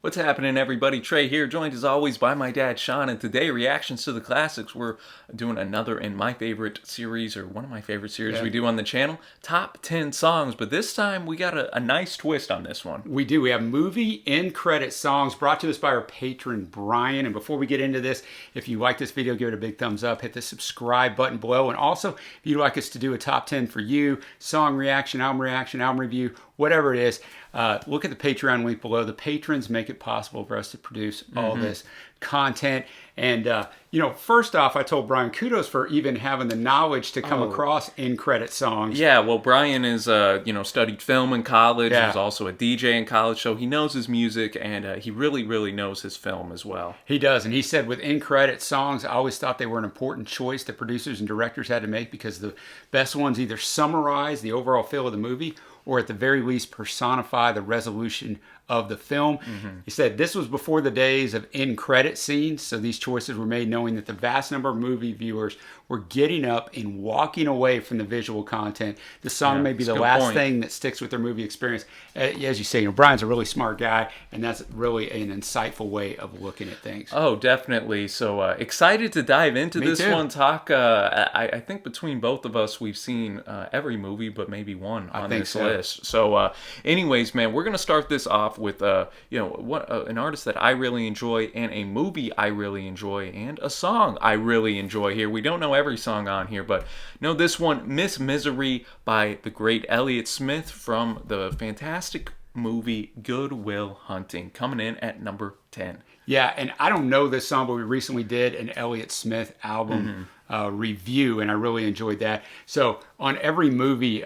What's happening, everybody? Trey here, joined as always by my dad, Sean, and today, reactions to the classics. We're doing another in my favorite series, or one of my favorite series we do on the channel, Top 10 Songs, but this time we got a nice twist on this one. We do. We have movie end credit songs brought to us by our patron, Brian. And before we get into this, if you like this video, give it a big thumbs up, hit the subscribe button below. And also, if you'd like us to do a top 10 for you, song reaction, album review, whatever it is, look at the Patreon link below. The patrons make it possible for us to produce all this content. And, first off, I told Brian, kudos for even having the knowledge to come across end credit songs. Yeah, well, Brian is, studied film in college. He was also a DJ in college, so he knows his music, and he really, really knows his film as well. He does, and he said with end credit songs, I always thought they were an important choice that producers and directors had to make because the best ones either summarize the overall feel of the movie or at the very least personify the resolution of the film. He said this was before the days of end credit scenes, so these choices were made knowing that the vast number of movie viewers were getting up and walking away from the visual content. The song may be the last thing that sticks with their movie experience. As you say, Brian's a really smart guy, and that's really an insightful way of looking at things. Oh, definitely. So excited to dive into this one. Talk. I think between both of us, we've seen every movie, but maybe one on this list. So, anyways, man, we're gonna start this off with an artist that I really enjoy, and a movie I really enjoy, and a song I really enjoy. Here, we don't know every song on here, but know this one, Miss Misery by the great Elliott Smith from the fantastic movie Good Will Hunting, coming in at number 10. Yeah, and I don't know this song, but we recently did an Elliott Smith album review, and I really enjoyed that. So on every movie,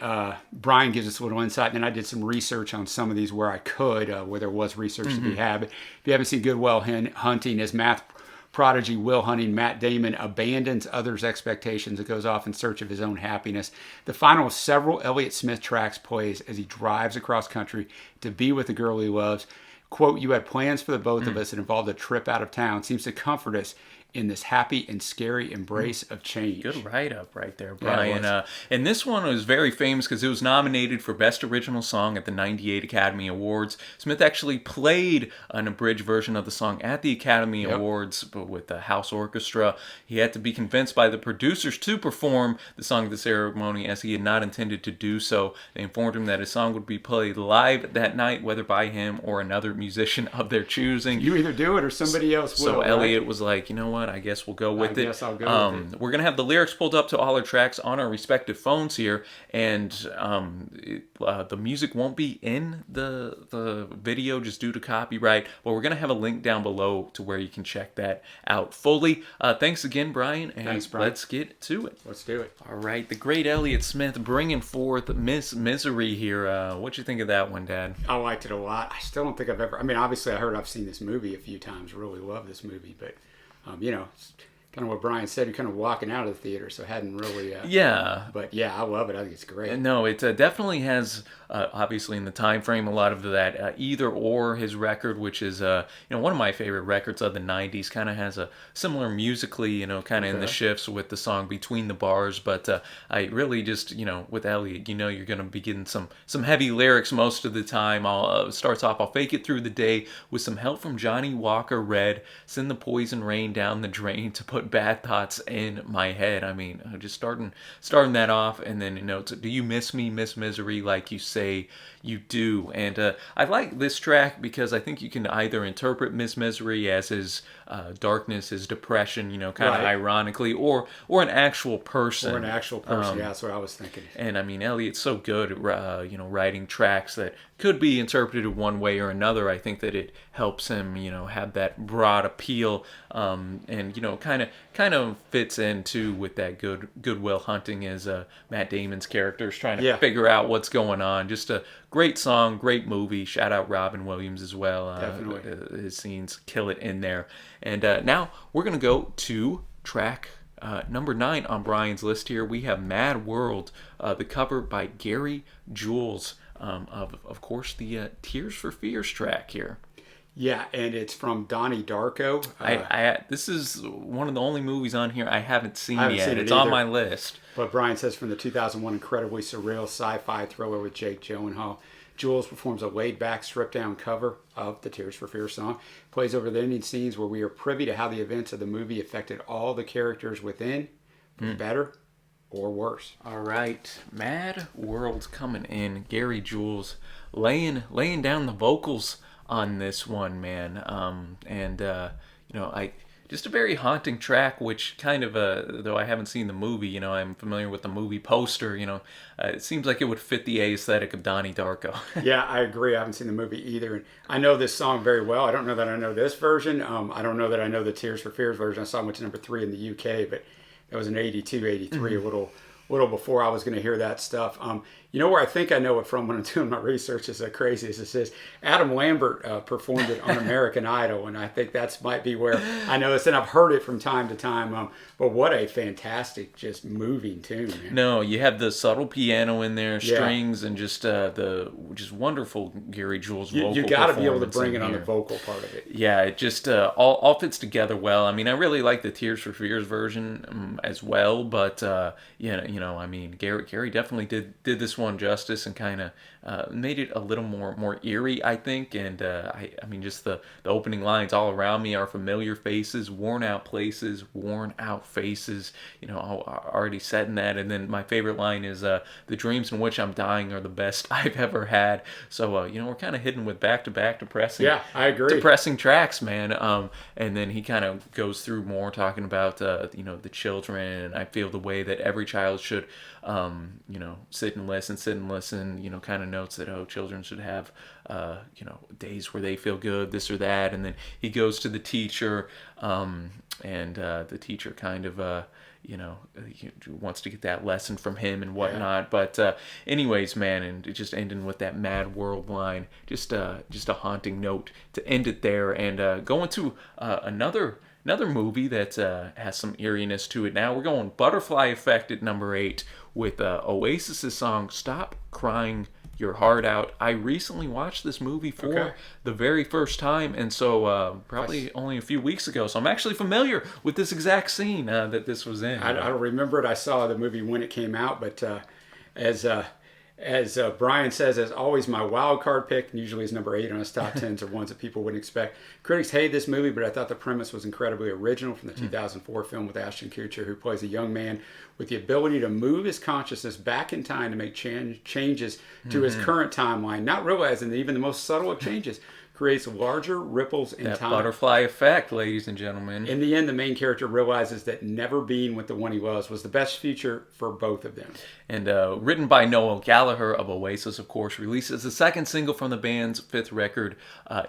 Brian gives us a little insight, and then I did some research on some of these where I could, where there was research to be had. But if you haven't seen Good Will Hunting, as math prodigy Will Hunting, Matt Damon abandons others' expectations and goes off in search of his own happiness. The final of several Elliott Smith tracks plays as he drives across country to be with the girl he loves. Quote, "You had plans for the both of us that involved a trip out of town. Seems to comfort us in this happy and scary embrace of change." Good write-up right there, Brian. And this one was very famous because it was nominated for Best Original Song at the '98 Academy Awards. Smith actually played an abridged version of the song at the Academy Awards, but with the house orchestra. He had to be convinced by the producers to perform the song at the ceremony, as he had not intended to do so. They informed him that his song would be played live that night, whether by him or another musician of their choosing. You either do it or somebody else will. So Elliott was like, you know what? I guess we'll go with it. I'll go with it. We're gonna have the lyrics pulled up to all our tracks on our respective phones here, and the music won't be in the video just due to copyright. But we're gonna have a link down below to where you can check that out fully. Thanks again, Brian. And thanks, Brian. Let's get to it. Let's do it. All right, the great Elliott Smith bringing forth Miss Misery here. What'd you think of that one, Dad? I liked it a lot. I still don't think I've ever. I mean, obviously, I've seen this movie a few times. Really love this movie, but it's kind of what Brian said. You're kind of walking out of the theater, so I hadn't really. But yeah, I love it. I think it's great. No, it definitely has, obviously in the time frame, a lot of that Either Or, his record, which is one of my favorite records of the '90s. Kind of has a similar musically, kind of in the shifts with the song Between the Bars. But I really just, with Elliott, you're gonna be getting some heavy lyrics most of the time. Starts off, "I'll fake it through the day with some help from Johnny Walker Red. Send the poison rain down the drain to put bad thoughts in my head." I mean, just starting that off, and then it's, "Do you miss me, Miss Misery, like you say you do?" And I like this track because I think you can either interpret Miss Misery as his darkness, his depression, kind of ironically, or an actual person. Or an actual person, yeah, that's what I was thinking. And I mean, Elliott's so good at writing tracks that could be interpreted one way or another. I think that it helps him, have that broad appeal, and kind of fits into with that Good Will Hunting as Matt Damon's character is trying to figure out what's going on. Just a great song, great movie. Shout out Robin Williams as well. Definitely, his scenes kill it in there. And now we're gonna go to track number 9 on Brian's list here. We have Mad World, the cover by Gary Jules, of course the Tears for Fears track here. Yeah, and it's from Donnie Darko. This is one of the only movies on here I haven't seen yet. It's either. on my list. But Brian says from the 2001 incredibly surreal sci-fi thriller with Jake Gyllenhaal. Jules performs a laid-back, stripped-down cover of the Tears for Fears song. Plays over the ending scenes where we are privy to how the events of the movie affected all the characters within, for better or worse. All right, Mad World coming in. Gary Jules laying down the vocals on this one, man. I just a very haunting track, which kind of, though I haven't seen the movie, I'm familiar with the movie poster, it seems like it would fit the aesthetic of Donnie Darko. Yeah, I agree. I haven't seen the movie either. And I know this song very well. I don't know that I know this version. I don't know that I know the Tears for Fears version. I saw it went to number 3 in the UK, but that was in 82, 83, a little before I was going to hear that stuff. Where I think I know it from when I'm doing my research is crazy as this is. Adam Lambert performed it on American Idol, and I think that's might be where I know this, and I've heard it from time to time. But what a fantastic, just moving tune, man. No, you have the subtle piano in there, strings, and just the just wonderful Gary Jules vocal. You got to be able to bring it on the vocal part of it. Yeah, it just all fits together well. I mean, I really like the Tears for Fears version as well, but Gary definitely did this one justice and kind of made it a little more eerie, I think. And I mean, just the opening lines: all around me are familiar faces, worn out places, worn out faces. Already said in that. And then my favorite line is the dreams in which I'm dying are the best I've ever had. So we're kind of hidden with back-to-back depressing. Yeah, I agree. Depressing tracks, man. And then he kind of goes through more talking about the children, and I feel the way that every child should sit and listen, kind of notes that children should have days where they feel good, this or that. And then he goes to the teacher, and the teacher kind of wants to get that lesson from him and whatnot. Yeah. But anyways, man, and just ending with that Mad World line, just a haunting note to end it there. And going to another movie that has some eeriness to it. Now we're going Butterfly Effect at number 8 with Oasis's song "Stop Crying Your Heart Out." I recently watched this movie for the very first time, and so probably only a few weeks ago. So I'm actually familiar with this exact scene that this was in. I don't remember it. I saw the movie when it came out, but as Brian says, as always, my wild card pick, and usually is number 8 on his top 10s, are ones that people wouldn't expect. Critics hated this movie, but I thought the premise was incredibly original, from the 2004 film with Ashton Kutcher, who plays a young man with the ability to move his consciousness back in time to make changes to his current timeline, not realizing that even the most subtle of changes creates larger ripples in time. Butterfly effect, ladies and gentlemen. In the end, the main character realizes that never being with the one he was the best future for both of them. And written by Noel Gallagher of Oasis, of course, releases the second single from the band's 5th record,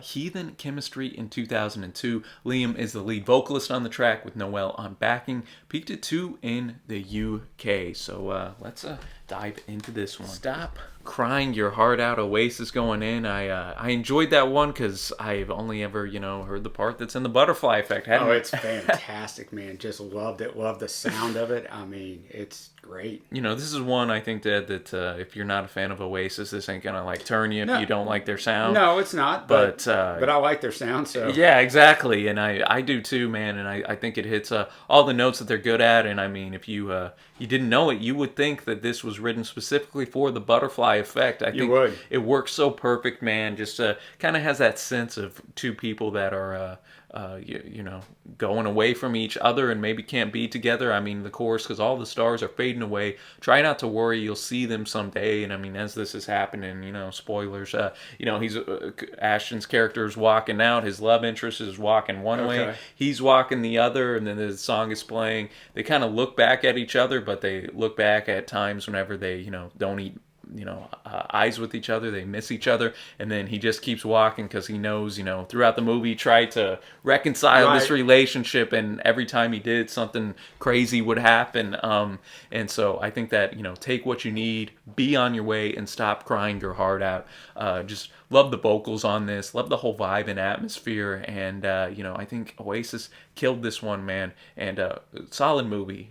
Heathen Chemistry, in 2002. Liam is the lead vocalist on the track, with Noel on backing. Peaked at 2 in the UK. So let's dive into this one. Stop Crying Your Heart Out, Oasis going in. I enjoyed that one because I've only ever heard the part that's in the Butterfly Effect. It's fantastic, man. Just loved it. Loved the sound of it. I mean, it's great. This is one I think that if you're not a fan of Oasis, this ain't gonna turn you if you don't like their sound. No, it's not. But I like their sound. So yeah, exactly, and I do too, man. And I think it hits all the notes that they're good at. And I mean, if you didn't know it, you would think that this was written specifically for the Butterfly Effect. I think it works so perfect, man. Just kind of has that sense of two people that are going away from each other and maybe can't be together. I mean, the chorus, because all the stars are fading away. Try not to worry, you'll see them someday. And I mean, as this is happening, spoilers. He's Ashton's character is walking out. His love interest is walking one way. He's walking the other, and then the song is playing. They kind of look back at each other, but they look back at times whenever they don't eat eyes with each other. They miss each other, and then he just keeps walking because he knows throughout the movie he tried to reconcile this relationship, and every time he did, something crazy would happen. And so I think that take what you need, be on your way, and stop crying your heart out. Just love the vocals on this, love the whole vibe and atmosphere, and I think Oasis killed this one, man. And solid movie.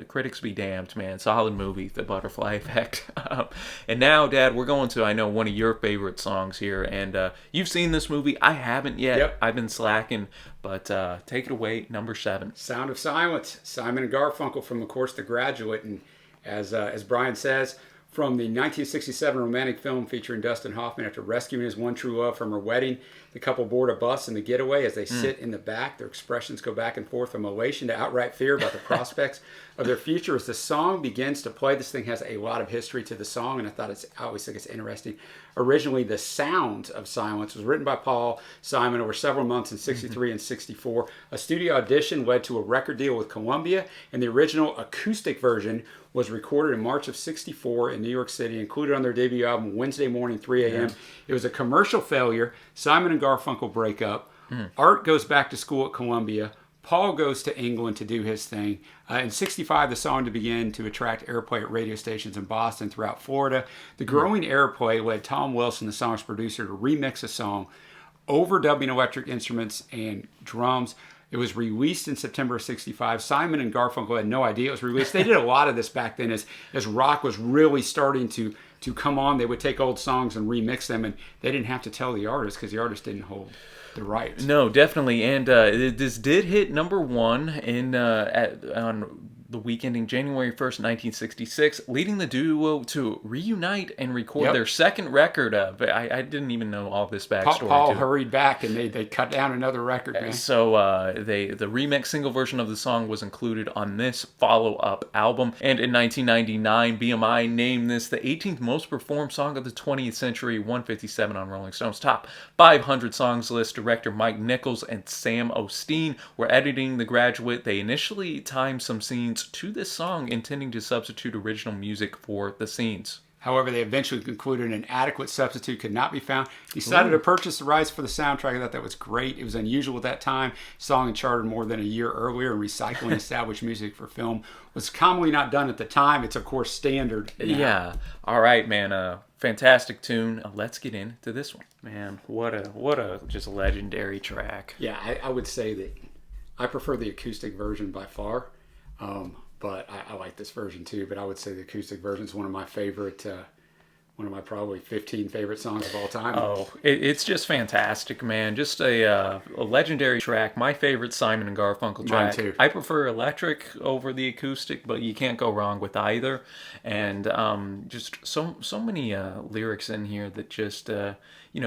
Critics be damned, man. Solid movie, The Butterfly Effect. And now, Dad, we're going to, I know, one of your favorite songs here, and you've seen this movie. I haven't yet. Yep. I've been slacking, but take it away, number 7. Sound of Silence, Simon and Garfunkel from, of course, The Graduate. And as Brian says, from the 1967 romantic film featuring Dustin Hoffman. After rescuing his one true love from her wedding, the couple board a bus in the getaway. As they sit in the back, their expressions go back and forth from elation to outright fear about the prospects of their future. As the song begins to play, this thing has a lot of history to the song, and I always think it's interesting. Originally, The Sounds of Silence was written by Paul Simon over several months in 63 and 64. A studio audition led to a record deal with Columbia, and the original acoustic version was recorded in March of 64 in New York City, included on their debut album Wednesday Morning 3 a.m. Yeah. It was a commercial failure. Simon and Garfunkel break up. Art goes back to school at Columbia. Paul goes to England to do his thing. In 65, the song began to attract airplay at radio stations in Boston throughout Florida. The growing airplay led Tom Wilson, the song's producer, to remix the song, overdubbing electric instruments and drums. It was released in September of 65. Simon and Garfunkel had no idea it was released. They did a lot of this back then as rock was really starting to come on. They would take old songs and remix them, and they didn't have to tell the artist because the artist didn't hold the rights. No, definitely. And this did hit number one on the week ending January 1st, 1966, leading the duo to reunite and record their second record. I didn't even know all this backstory. Paul hurried back, and they cut down another record, man. So the remix single version of the song was included on this follow-up album. And in 1999, BMI named this the 18th most performed song of the 20th century, 157 on Rolling Stone's top 500 songs list. Director Mike Nichols and Sam Osteen were editing The Graduate. They initially timed some scenes to this song, intending to substitute original music for the scenes. However, they eventually concluded an adequate substitute could not be found. Decided to purchase the rights for the soundtrack. I thought that was great. It was unusual at that time. The song had charted more than a year earlier, and recycling established music for film was commonly not done at the time. It's, of course, standard now. Yeah. All right, man. Fantastic tune. Let's get into this one. Man, what a just legendary track. Yeah, I would say that I prefer the acoustic version by far. But I like this version too. But I would say the acoustic version is one of my favorite, one of my probably 15 favorite songs of all time. Oh, it's just fantastic, man. Just a legendary track. My favorite Simon and Garfunkel track. Mine too. I prefer electric over the acoustic, but you can't go wrong with either. And just so many lyrics in here that just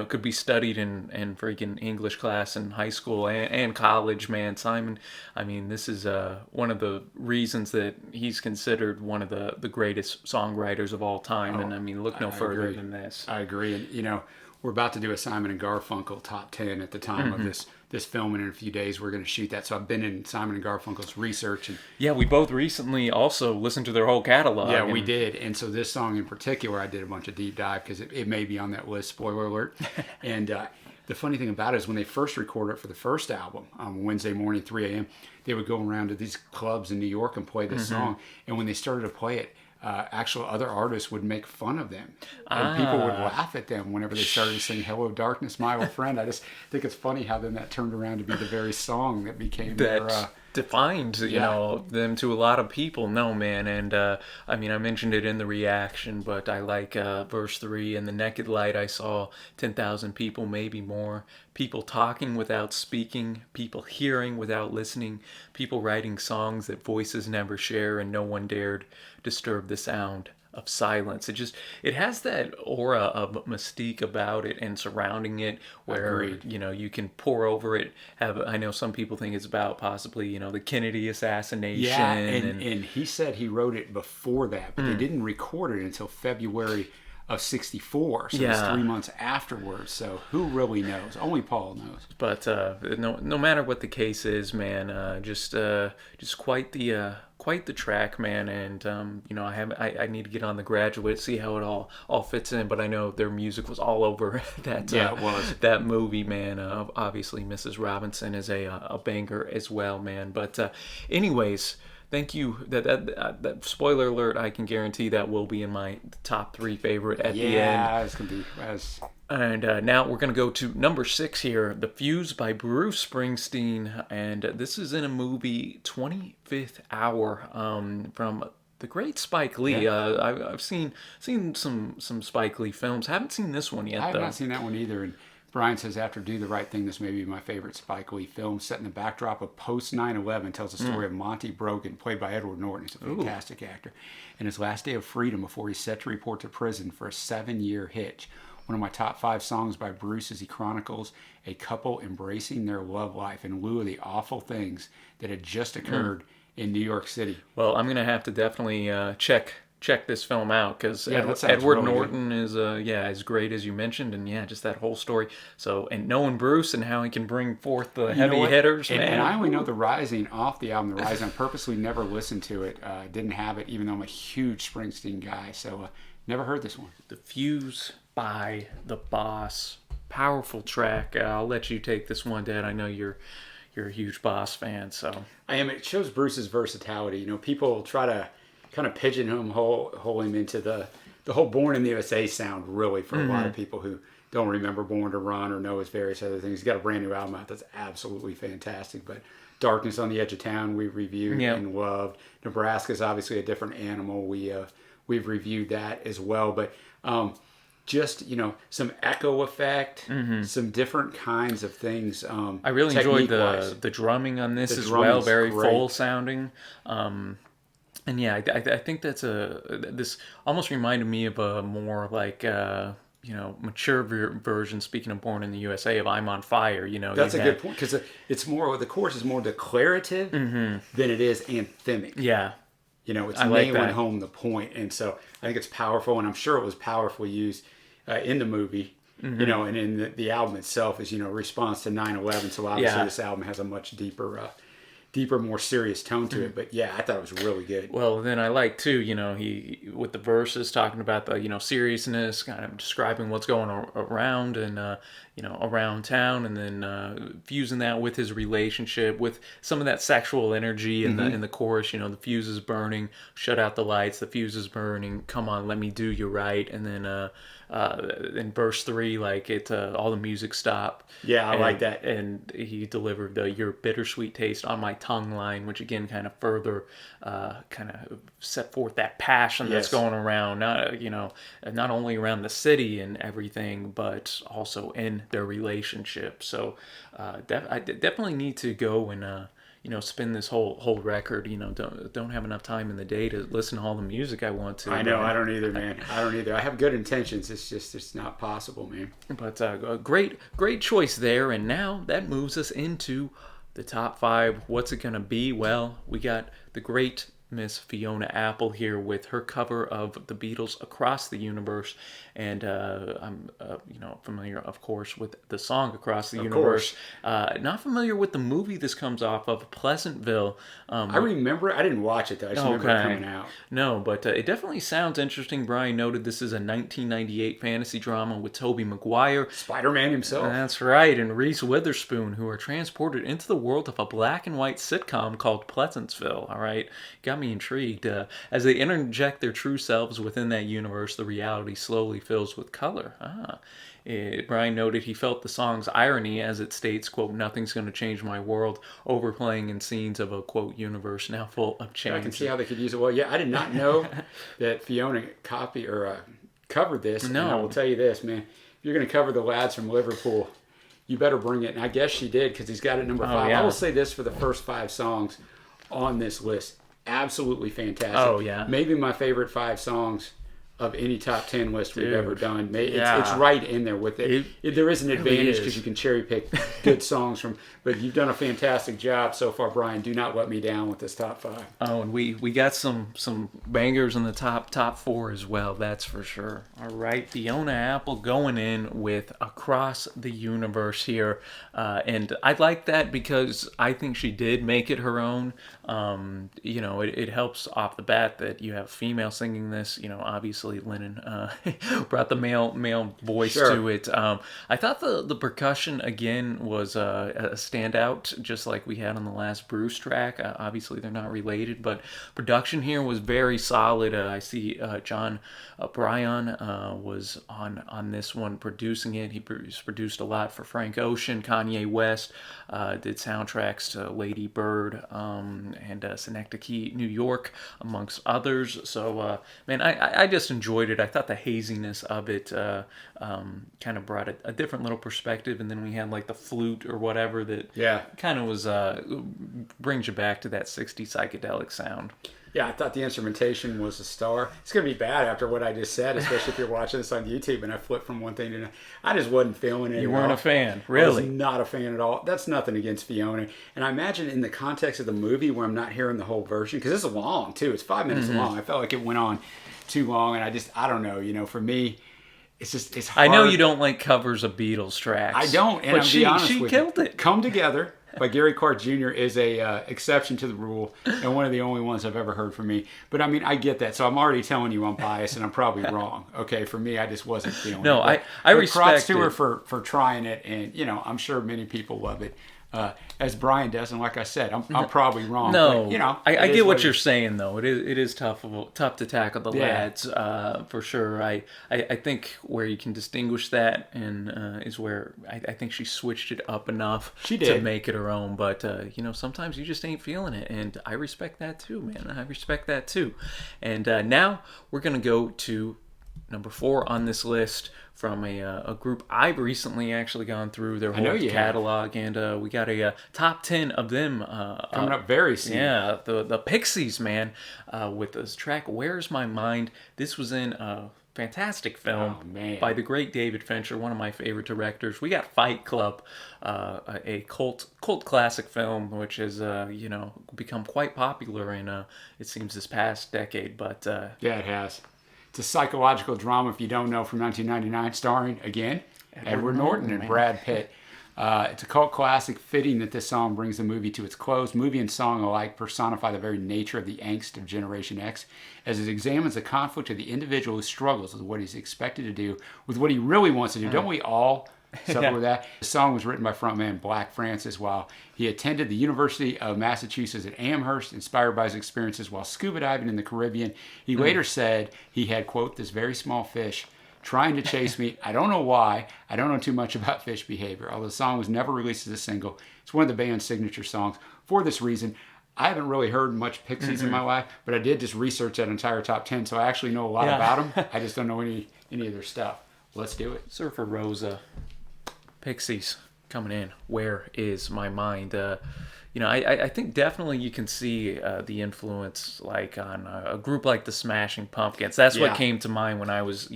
could be studied in freaking English class in high school and college, man. Simon, I mean, this is one of the reasons that he's considered one of the greatest songwriters of all time. And I mean, look no further than this. I agree. And, we're about to do a Simon and Garfunkel top 10 at the time of this film, and in a few days we're going to shoot that. So I've been in Simon and Garfunkel's research. And yeah, we both recently also listened to their whole catalog. Yeah, we did. And so this song in particular, I did a bunch of deep dive because it may be on that list, spoiler alert. And the funny thing about it is when they first recorded it for the first album, Wednesday Morning 3 a.m., they would go around to these clubs in New York and play this song. And when they started to play it, actual other artists would make fun of them, and people would laugh at them whenever they started to sing "Hello Darkness, My Old Friend." I just think it's funny how then that turned around to be the very song that became that defined them to a lot of people. No, man. And I mean, I mentioned it in the reaction, but I like verse 3. In the naked light I saw 10,000 people, maybe more, people talking without speaking, people hearing without listening, people writing songs that voices never share, and no one dared disturb the sound of silence. It has that aura of mystique about it and surrounding it, where you can pour over it. I know some people think it's about possibly the Kennedy assassination. Yeah, and he said he wrote it before that, but they didn't record it until February of 64, so it's 3 months afterwards. So who really knows? Only Paul knows. But no matter what the case is, man, just quite the track, man. And I need to get on The Graduate, see how it all fits in. But I know their music was all over that. It was that movie, man. Obviously, Mrs. Robinson is a banger as well, man. But anyways. Thank you. That spoiler alert, I can guarantee that will be in my top 3 favorite at the end. Yeah, it's going to be. And now we're going to go to number 6 here, The Fuse by Bruce Springsteen. And this is in a movie, 25th Hour, from the great Spike Lee. Yeah. I've seen some Spike Lee films. Haven't seen this one yet, though. I have not seen that one either. And Brian says, after Do the Right Thing, this may be my favorite Spike Lee film, set in the backdrop of post 9/11, tells the story of Monty Brogan, played by Edward Norton. He's a fantastic actor. In his last day of freedom before he's set to report to prison for a 7-year hitch. One of my top 5 songs by Bruce as he chronicles a couple embracing their love life in lieu of the awful things that had just occurred in New York City. Well, I'm gonna have to definitely check this film out because that sounds Edward really Norton is as great as you mentioned, and just that whole story. So, and knowing Bruce and how he can bring forth the heavy hitters, man. And I only know The Rising off the album The Rising. I purposely never listened to it. Didn't have it, even though I'm a huge Springsteen guy. So never heard this one. The Fuse by The Boss, powerful track. I'll let you take this one, Dad. I know you're a huge Boss fan, so I am. It shows Bruce's versatility. You know, people try to kind of pigeonhole him into the whole Born in the USA sound, really, for a lot of people who don't remember Born to Run or know his various other things. He's got a brand new album out that's absolutely fantastic. But Darkness on the Edge of Town we reviewed and loved. Nebraska's obviously a different animal. We've reviewed that as well. But just, some echo effect, some different kinds of things. I really enjoyed the drumming on this as well, very full sounding. And I think this almost reminded me of a more like mature version. Speaking of Born in the USA, of I'm on Fire. That's a good point, because it's more, the chorus is more declarative than it is anthemic. Yeah. It's nailing home the point, and so I think it's powerful, and I'm sure it was powerfully used in the movie. And in the album itself is response to 9/11. So obviously this album has a much deeper, more serious tone to it. But I thought it was really good. Well, then I like too, he with the verses talking about the seriousness, kind of describing what's going around and around town, and then fusing that with his relationship, with some of that sexual energy in the chorus. The fuse is burning, shut out the lights. The fuse is burning. Come on, let me do you right. And then in verse 3, like all the music stopped. Yeah, I like that. And he delivered the "Your bittersweet taste on my tongue" line, which again kind of further kind of set forth that passion that's going around, not only around the city and everything, but also in their relationship. So I definitely need to go and spin this whole record. Don't have enough time in the day to listen to all the music I want to. I know, I don't either, man. I don't either. I have good intentions. It's not possible, man. But a great choice there. And now that moves us into the top 5. What's it gonna be? Well, we got the great Miss Fiona Apple here with her cover of the Beatles' "Across the Universe," and I'm familiar, of course, with the song "Across the Universe." Not familiar with the movie this comes off of, Pleasantville. I remember it. I didn't watch it though. I just remember it coming out. No, but it definitely sounds interesting. Brian noted this is a 1998 fantasy drama with Tobey Maguire, Spider-Man himself. That's right, and Reese Witherspoon, who are transported into the world of a black and white sitcom called Pleasantville. All right, got me intrigued. As they interject their true selves within that universe, the reality slowly fills with color. Brian noted he felt the song's irony as it states, quote, "Nothing's going to change my world," overplaying in scenes of a, quote, universe now full of change. I can see how they could use it. Well, I did not know that Fiona covered this. No. And I will tell you this, man. If you're going to cover the Lads from Liverpool, you better bring it. And I guess she did, because he's got it number 5. Yeah. I will say this for the first 5 songs on this list. Absolutely fantastic. Oh, yeah. Maybe my favorite 5 songs of any top 10 list we've ever done. It's right in there with it. There is an advantage because you can cherry pick good songs from, but you've done a fantastic job so far, Brian. Do not let me down with this top 5. Oh, and we got some bangers in the top 4 as well, that's for sure. All right, Fiona Apple going in with "Across the Universe" here. And I like that because I think she did make it her own. It helps off the bat that you have female singing this. Obviously Lennon brought the male voice to it. I thought the percussion again was a standout, just like we had on the last Bruce track. Obviously they're not related, but production here was very solid. I see John Bryan was on this one producing it. He produced a lot for Frank Ocean, Kanye West, did soundtracks to Lady Bird and Synecdoche, New York, amongst others. So man, I just enjoyed it. I thought the haziness of it kind of brought a different little perspective, and then we had like the flute or whatever that kind of was brings you back to that 60s psychedelic sound. Yeah, I thought the instrumentation was a star. It's going to be bad after what I just said, especially if you're watching this on YouTube and I flip from one thing to another. I just wasn't feeling it. You weren't a fan, really? I was not a fan at all. That's nothing against Fiona. And I imagine in the context of the movie where I'm not hearing the whole version, because it's long, too. It's 5 minutes long. I felt like it went on too long, and I don't know. For me, it's hard. I know you don't like covers of Beatles tracks. I don't, and but I'm she be honest she with killed you. it. Come Together by Gary Clark Jr. is a exception to the rule, and one of the only ones I've ever heard from me. But I mean, I get that, so I'm already telling you I'm biased, and I'm probably wrong. Okay, for me, I just wasn't feeling it. No, I respect props to it. her for trying it, and I'm sure many people love it. As Brian does, and like I said, I'm probably wrong. No, but, I get what you're saying though. It is tough to tackle the lads for sure. I think where you can distinguish that and is where I think she switched it up enough to make it her own. But sometimes you just ain't feeling it, and I respect that too, man. I respect that too. And now we're gonna go to number 4 on this list from a group I've recently actually gone through their whole catalog, and we got a top 10 of them coming up very soon. Yeah, the Pixies, man, with this track "Where's My Mind." This was in a fantastic film by the great David Fincher, one of my favorite directors. We got Fight Club, a cult classic film, which has become quite popular in it seems this past decade. But yeah, it has. It's a psychological drama, if you don't know, from 1999, starring, again, Edward Norton and Brad Pitt. It's a cult classic, fitting that this song brings the movie to its close. Movie and song alike personify the very nature of the angst of Generation X, as it examines the conflict of the individual who struggles with what he's expected to do, with what he really wants to do. Don't we all suffer with that? The song was written by frontman Black Francis while he attended the University of Massachusetts at Amherst, inspired by his experiences while scuba diving in the Caribbean. He later said he had, quote, "this very small fish trying to chase me. I don't know why. I don't know too much about fish behavior." Although the song was never released as a single, it's one of the band's signature songs. For this reason, I haven't really heard much Pixies in my life, but I did just research that entire top 10, so I actually know a lot about them. I just don't know any of their stuff. Let's do it. Surfer Rosa, Pixies coming in. Where is my mind? I think definitely you can see the influence like on a group like the Smashing Pumpkins. That's what came to mind when I was,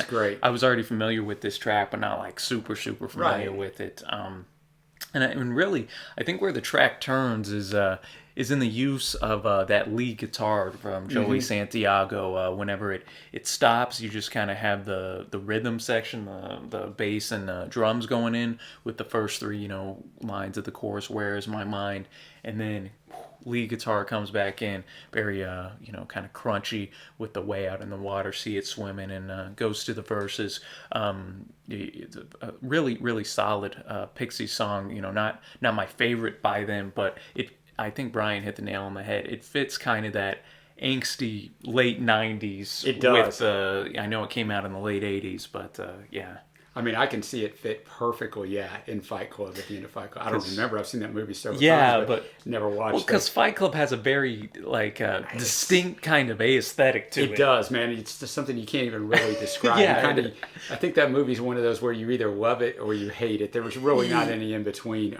great. I was already familiar with this track, but not like super familiar with it. And really, I think where the track turns is in the use of that lead guitar from Joey Santiago. Whenever it stops, you just kind of have the rhythm section, the bass and drums going in with the first 3 lines of the chorus, "Where is my mind?" and then lead guitar comes back in, very kind of crunchy with the "Way Out in the Water, See It Swimming," and goes to the verses. It's a really solid Pixies song. Not my favorite by them, but I think Brian hit the nail on the head. It fits kind of that angsty late 90s. It does. I know it came out in the late 80s, but yeah. I mean, I can see it fit perfectly, in Fight Club, at the end of Fight Club. I don't remember. I've seen that movie several times, but never watched it. Because Fight Club has a very, distinct kind of aesthetic to it. It does, man. It's just something you can't even really describe. I think that movie's one of those where you either love it or you hate it. There was really not any in between.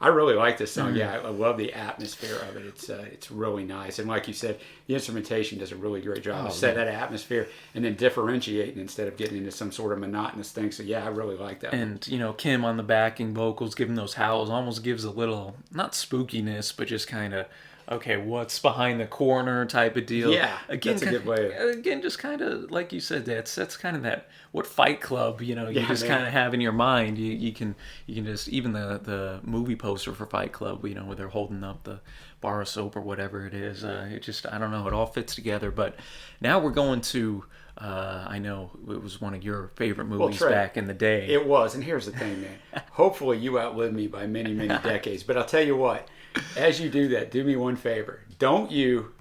I really like this song. Yeah, I love the atmosphere of it. It's really nice. And like you said, the instrumentation does a really great job of setting that atmosphere and then differentiating instead of getting into some sort of monotonous thing. So yeah, I really like that. And Kim on the backing vocals, giving those howls, almost gives a little, not spookiness, but just kind of, okay, what's behind the corner type of deal. Yeah, again, that's a good way. Again, just kind of, like you said, that's kind of that, what Fight Club, you just kind of have in your mind. You can just, even the movie poster for Fight Club, where they're holding up the bar of soap or whatever it is. It just, I don't know, it all fits together. But now we're going to, I know it was one of your favorite movies back in the day. It was, and here's the thing, man. Hopefully you outlive me by many, many decades. But I'll tell you what, as you do that, do me one favor. Don't you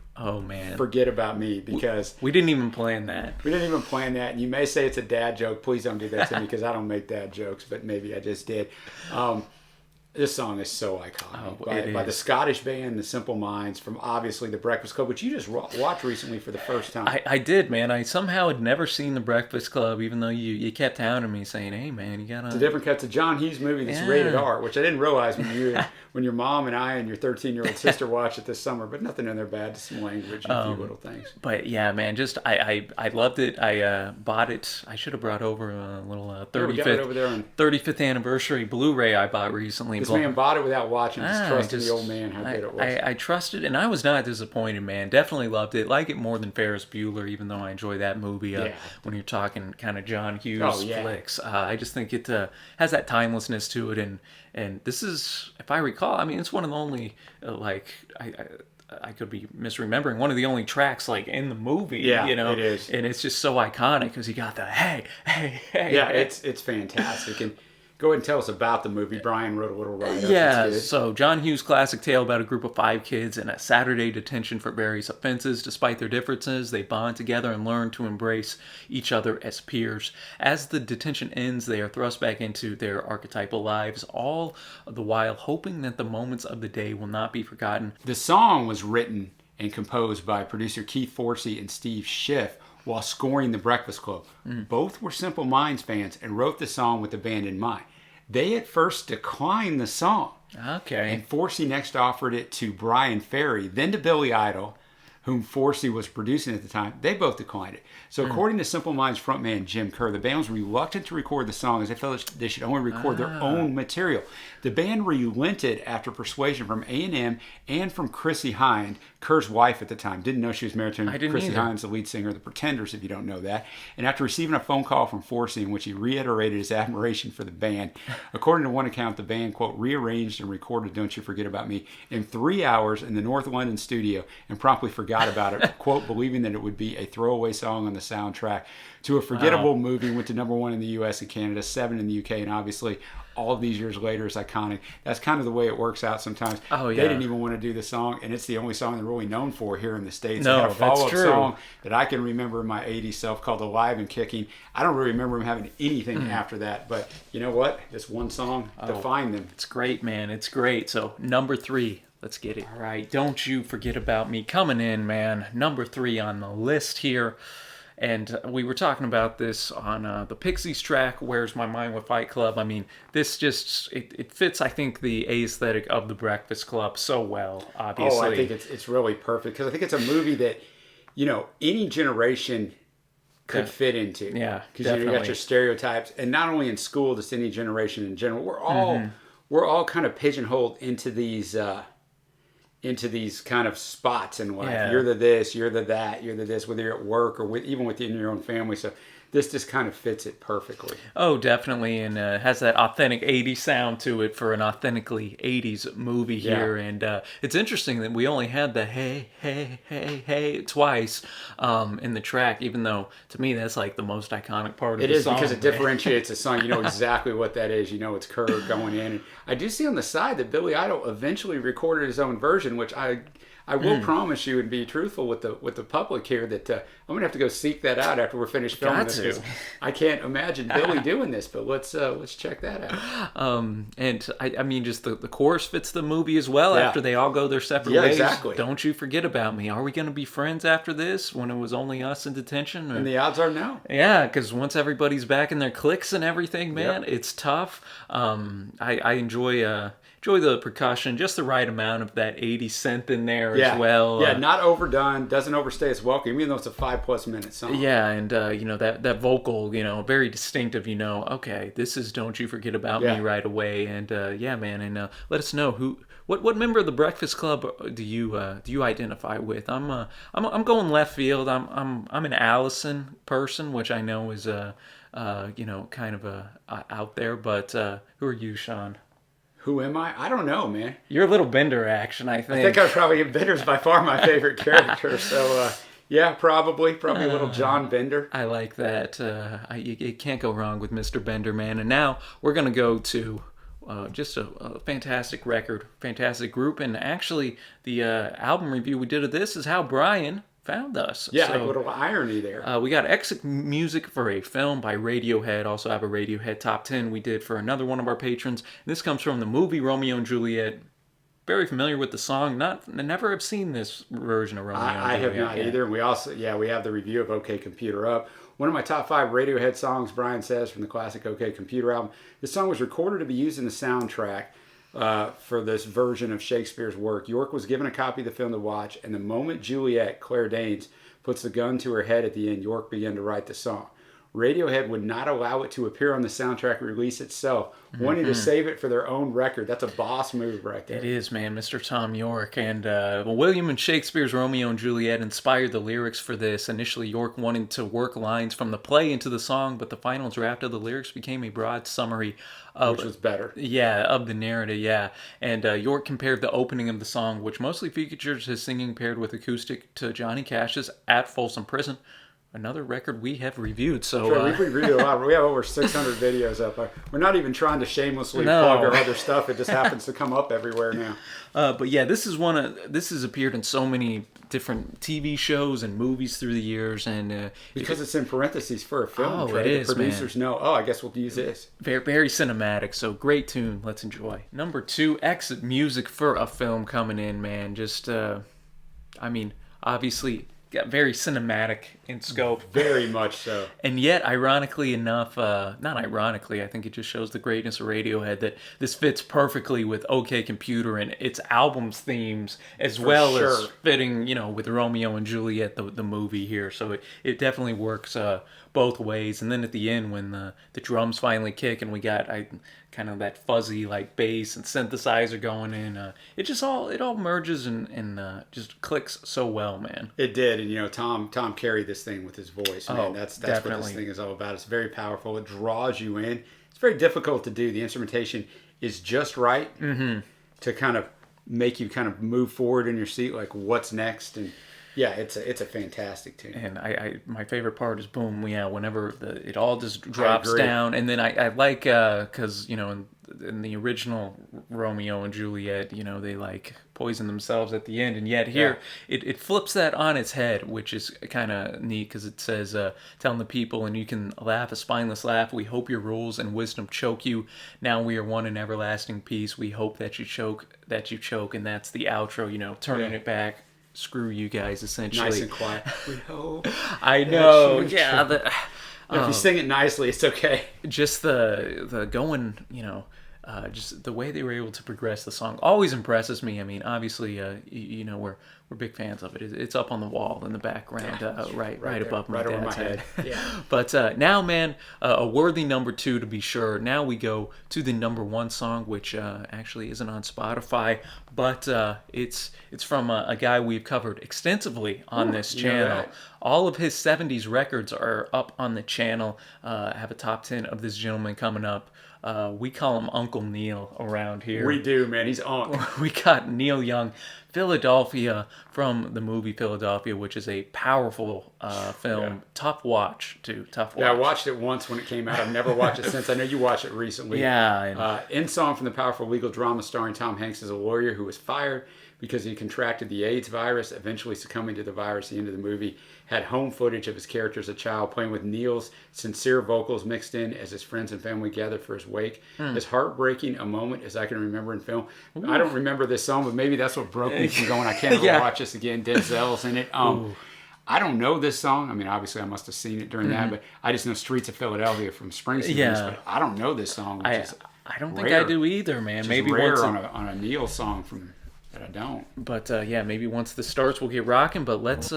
forget about me, because we didn't even plan that. We didn't even plan that. And you may say it's a dad joke. Please don't do that to me, because I don't make dad jokes, but maybe I just did. This song is so iconic. It By the is. Scottish band, the Simple Minds, from obviously The Breakfast Club, which you just watched recently for the first time. I did, man. I somehow had never seen The Breakfast Club, even though you kept hounding me saying, hey, man, you gotta... It's a different cut. It's a John Hughes movie that's rated R, which I didn't realize when your mom and I and your 13-year-old sister watched it this summer, but nothing in there bad, just some language and a few little things. But yeah, man, just I loved it. I bought it. I should have brought over a little We got it over there on 35th anniversary Blu-ray I bought recently. This man bought it without watching, just trusting the old man how good it was. I trusted, and I was not disappointed, man. Definitely loved it. Like it more than Ferris Bueller, even though I enjoy that movie. When you're talking kind of John Hughes flicks, I just think it has that timelessness to it, and this is, if I recall, I mean, it's one of the only I could be misremembering, one of the only tracks like in the movie. Yeah, you know, it is, and it's just so iconic because you got the hey. Yeah, it's fantastic. And go ahead and tell us about the movie. Brian wrote a little write-up. Yeah, so John Hughes' classic tale about a group of 5 kids in a Saturday detention for various offenses. Despite their differences, they bond together and learn to embrace each other as peers. As the detention ends, they are thrust back into their archetypal lives, all the while hoping that the moments of the day will not be forgotten. The song was written and composed by producer Keith Forsey and Steve Schiff while scoring The Breakfast Club. Both were Simple Minds fans and wrote the song with the band in mind. They at first declined the song. Okay. And Forsey next offered it to Brian Ferry, then to Billy Idol, whom Forsey was producing at the time. They both declined it. So according to Simple Minds frontman Jim Kerr, the band was reluctant to record the song as they felt they should only record their own material. The band relented after persuasion from A&M and from Chrissie Hynde, Kerr's wife at the time. Didn't know she was married to him. Chrissie Hynde's the lead singer of The Pretenders, if you don't know that. And after receiving a phone call from Forsey in which he reiterated his admiration for the band, according to one account, the band, quote, rearranged and recorded Don't You Forget About Me in 3 hours in the North London studio and promptly forgot about it, quote, believing that it would be a throwaway song on the soundtrack to a forgettable movie. Went to #1 in the U.S. and Canada, 7 in the U.K., and obviously all of these years later is iconic. That's kind of the way it works out sometimes. Oh, yeah. They didn't even want to do the song, and it's the only song they're really known for here in the States. No, they had a that's follow-up true. song that I can remember in my 80s self called Alive and Kicking. I don't really remember them having anything after that, but you know what? This one song defined them. It's great, man. It's great. So, number 3. Let's get it. All right. Don't You Forget About Me coming in, man. Number 3 on the list here. And we were talking about this on the Pixies track, Where's My Mind with Fight Club. I mean, this just, it fits, I think, the aesthetic of The Breakfast Club so well, obviously. Oh, I think it's really perfect because I think it's a movie that, you know, any generation could fit into. Yeah, because you got your stereotypes, and not only in school, just any generation in general. We're all kind of pigeonholed into these kind of spots in life. Yeah. You're the this, you're the that, you're the this, whether you're at work or even within your own family. So this just kind of fits it perfectly. Oh, definitely, and has that authentic 80s sound to it for an authentically 80s movie here. And it's interesting that we only had the hey, hey, hey, hey twice in the track, even though, to me, that's like the most iconic part of the song. It is because it differentiates the song. You know exactly what that is. You know it's Kerr going in. And I do see on the side that Billy Idol eventually recorded his own version, which I will promise you and be truthful with the public here that I'm gonna have to go seek that out after we're finished filming this. 'Cause I can't imagine Billy doing this, but let's check that out. And I mean, just the chorus fits the movie as well. After they all go their separate ways. Exactly. Don't you forget about me. Are we gonna be friends after this? When it was only us in detention? Or... And the odds are no. Yeah, because once everybody's back in their cliques and everything, man, it's tough. I enjoy the percussion, just the right amount of that 80 synth in there as well. Yeah, not overdone, doesn't overstay its welcome, even though it's a 5+ minute song. Yeah, and you know, that vocal, you know, very distinctive. You know, okay, this is "Don't You Forget About Me" right away. And yeah, man, and let us know what member of the Breakfast Club do you identify with? I'm going left field. I'm an Allison person, which I know is you know, kind of out there. But who are you, Sean? Who am I? I don't know, man. You're a little Bender action, I think. I think I was probably Bender's by far my favorite character. So yeah, probably a little John Bender. I like that. You can't go wrong with Mr. Bender, man. And now we're gonna go to just a fantastic record, fantastic group, and actually the album review we did of this is how Brian found us. Yeah, So, like a little irony there. we got exit music for a film by Radiohead. Also have a Radiohead top 10 we did for another one of our patrons. This comes from the movie Romeo and Juliet. Very familiar with the song. Never have seen this version of Romeo and I Juliet. have not either. And we also, we have the review of OK Computer up. One of my top 5 Radiohead songs, Brian says, from the classic OK Computer album. This song was recorded to be used in the soundtrack for this version of Shakespeare's work. York was given a copy of the film to watch, and the moment Juliet, Claire Danes, puts the gun to her head at the end, York began to write the song. Radiohead would not allow it to appear on the soundtrack release itself, wanting to save it for their own record. That's a boss move right there. It is, man. Mr. Tom York. And William and Shakespeare's Romeo and Juliet inspired the lyrics for this. Initially, York wanted to work lines from the play into the song, but the final draft of the lyrics became a broad summary of, which was better. Yeah, of the narrative, yeah. And York compared the opening of the song, which mostly features his singing paired with acoustic, to Johnny Cash's At Folsom Prison. Another record we have reviewed. So sure, we've reviewed a lot. We have over 600 videos up. We're not even trying to shamelessly plug our other stuff. It just happens to come up everywhere now. But yeah, this has appeared in so many different TV shows and movies through the years, and because it's in parentheses for a film. Oh, right? it is, the producers know. Oh, I guess we'll use this. Very, very cinematic. So great tune. Let's enjoy. Number 2, exit music for a film coming in, man. Just, obviously. Got very cinematic in scope. Very much so. And yet, ironically enough, not ironically, I think it just shows the greatness of Radiohead that this fits perfectly with OK Computer and its album's themes, as well as fitting, with Romeo and Juliet, the movie here. So it definitely works both ways. And then at the end, when the drums finally kick and we got kind of that fuzzy like bass and synthesizer going in, it all merges and just clicks so well, man. It did. And Tom carried this thing with his voice, man. That's definitely what this thing is all about. It's very powerful. It draws you in. It's very difficult to do. The instrumentation is just right to kind of make you kind of move forward in your seat, like what's next. And yeah, it's a fantastic tune. And my favorite part is boom, whenever it all just drops down, and then I like because in the original Romeo and Juliet, they like poison themselves at the end, and yet here it flips that on its head, which is kind of neat because it says, telling the people, and you can laugh a spineless laugh. We hope your rules and wisdom choke you. Now we are one in everlasting peace. We hope that you choke, and that's the outro. Turning it back. Screw you guys, essentially. Nice and quiet. We hope. I know. Yeah. If you sing it nicely, it's okay. Just the going, just the way they were able to progress the song always impresses me. I mean, obviously, we're big fans of it. It's up on the wall in the background, right above my dad's head. Yeah. But now, man, a worthy number 2 to be sure. Now we go to the number 1 song, which actually isn't on Spotify, but it's from a guy we've covered extensively on this channel. All of his 70s records are up on the channel. I have a top 10 of this gentleman coming up. We call him Uncle Neil around here. We do, man. He's Unc. We got Neil Young, Philadelphia, from the movie Philadelphia, which is a powerful film. Yeah. Tough watch, too. Tough watch. Yeah, I watched it once when it came out. I've never watched it since. I know you watched it recently. Yeah. In song from the powerful legal drama starring Tom Hanks as a lawyer who was fired because he contracted the AIDS virus, eventually succumbing to the virus at the end of the movie. Had home footage of his character as a child playing with Neil's sincere vocals mixed in as his friends and family gathered for his wake. As heartbreaking a moment as I can remember in film. I don't remember this song, but maybe that's what broke me from going, I can't ever watch this again. Denzel's in it. I don't know this song. I mean, obviously I must have seen it during that, but I just know Streets of Philadelphia from Springsteen. Yeah. But I don't know this song, which is I don't think rare. I do either, man. Maybe rare once on a Neil song from... I don't. But maybe once this starts, we'll get rocking. But let's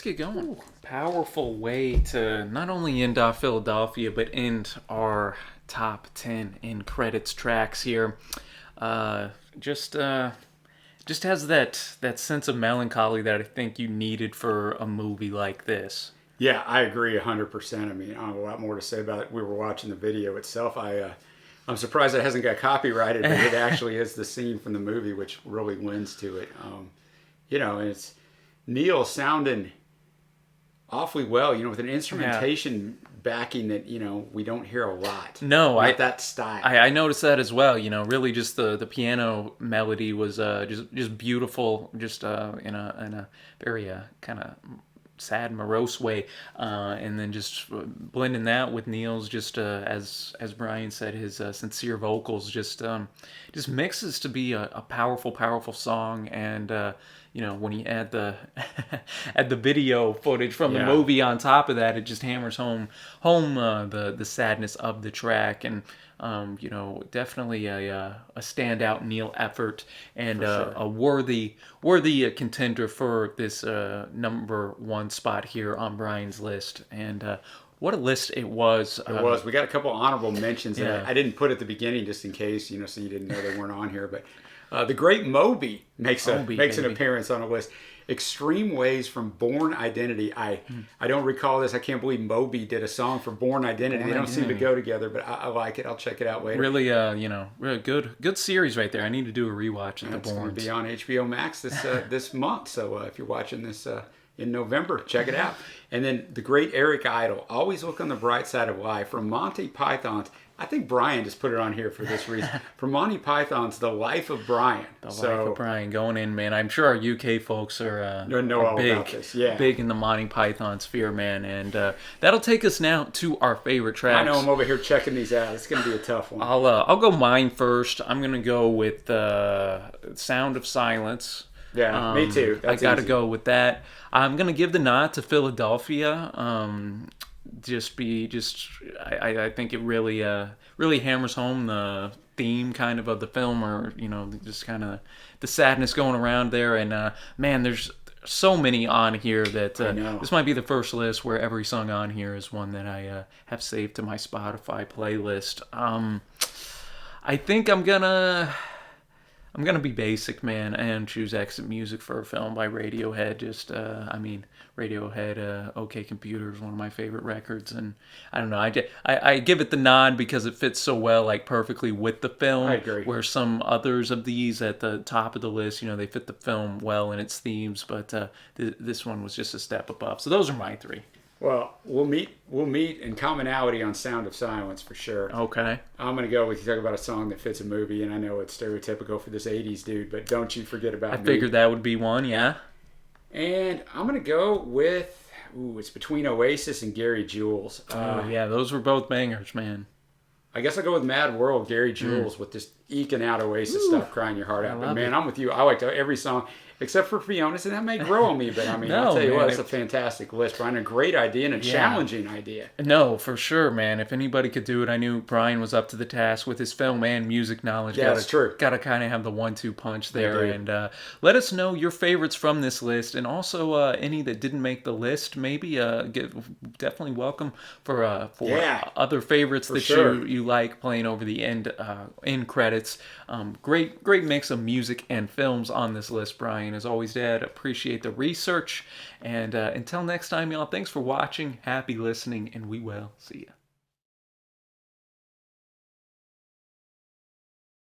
get going. Ooh, powerful way to not only end off Philadelphia, but end our top 10 in credits tracks here. Just has that sense of melancholy that I think you needed for a movie like this. Yeah, I agree 100%. I mean, I have a lot more to say about it. We were watching the video itself. I'm surprised it hasn't got copyrighted, but it actually is the scene from the movie, which really lends to it. And it's Neil sounding awfully well, with an instrumentation backing that, we don't hear a lot. No, that style. I noticed that as well. Really just the piano melody was just beautiful, just in a very kind of sad, morose way, and then just blending that with Neil's just as Brian said, his sincere vocals just mixes to be a powerful, powerful song. And when you add the add the video footage from the movie on top of that, it just hammers home the sadness of the track. And definitely a standout Neil effort, and a worthy contender for this number one spot here on Brian's list. And what a list it was. It was. We got a couple honorable mentions that I didn't put at the beginning just in case, so you didn't know they weren't on here. But the great Moby makes an appearance on a list. Extreme Ways from Bourne Identity. I don't recall this. I can't believe Moby did a song for Bourne Identity. They don't seem to go together, but I like it. I'll check it out later. Really, really good series right there. I need to do a rewatch of the Bournes. It's going to be on HBO Max this month. So if you're watching this in November, check it out. And then the great Eric Idle. Always look on the bright side of life. From Monty Python's. I think Brian just put it on here for this reason. From Monty Python's The Life of Brian. The Life of Brian going in, man. I'm sure our UK folks are all big, about this. Yeah. Big in the Monty Python sphere, man. And that'll take us now to our favorite tracks. I know I'm over here checking these out. It's going to be a tough one. I'll go mine first. I'm going to go with Sound of Silence. Yeah, me too. I got to go with that. I'm going to give the nod to Philadelphia. I think it really hammers home the theme kind of the film, or just kind of the sadness going around there. And man, there's so many on here that this might be the first list where every song on here is one that I have saved to my Spotify playlist. I think I'm gonna be basic, man, and choose Exit Music for a Film by Radiohead. Radiohead, OK Computer is one of my favorite records, and I don't know, I give it the nod because it fits so well, like perfectly with the film. I agree. Where some others of these at the top of the list, they fit the film well in its themes, but this one was just a step above. So those are my three. Well, we'll meet in commonality on Sound of Silence for sure. Okay. I'm going to go with you talk about a song that fits a movie, and I know it's stereotypical for this 80s dude, but Don't You Forget About Me. I figured that would be one, yeah. And I'm going to go with, it's between Oasis and Gary Jules. Yeah, those were both bangers, man. I guess I'll go with Mad World, Gary Jules, with this eking out Oasis stuff, crying your heart out. But man, I'm with you. I liked every song. Except for Fiona's, and that may grow on me, but I mean, I'll tell you what, it's a fantastic list, Brian. A great idea and a challenging idea. No, for sure, man. If anybody could do it, I knew Brian was up to the task with his film and music knowledge. Yeah, that's true. Got to kind of have the 1-2 punch there. And let us know your favorites from this list, and also any that didn't make the list. Maybe definitely welcome for other favorites that you like playing over the end credits. Great mix of music and films on this list, Brian. As always, Dad, appreciate the research. And until next time, y'all, thanks for watching. Happy listening, and we will see you.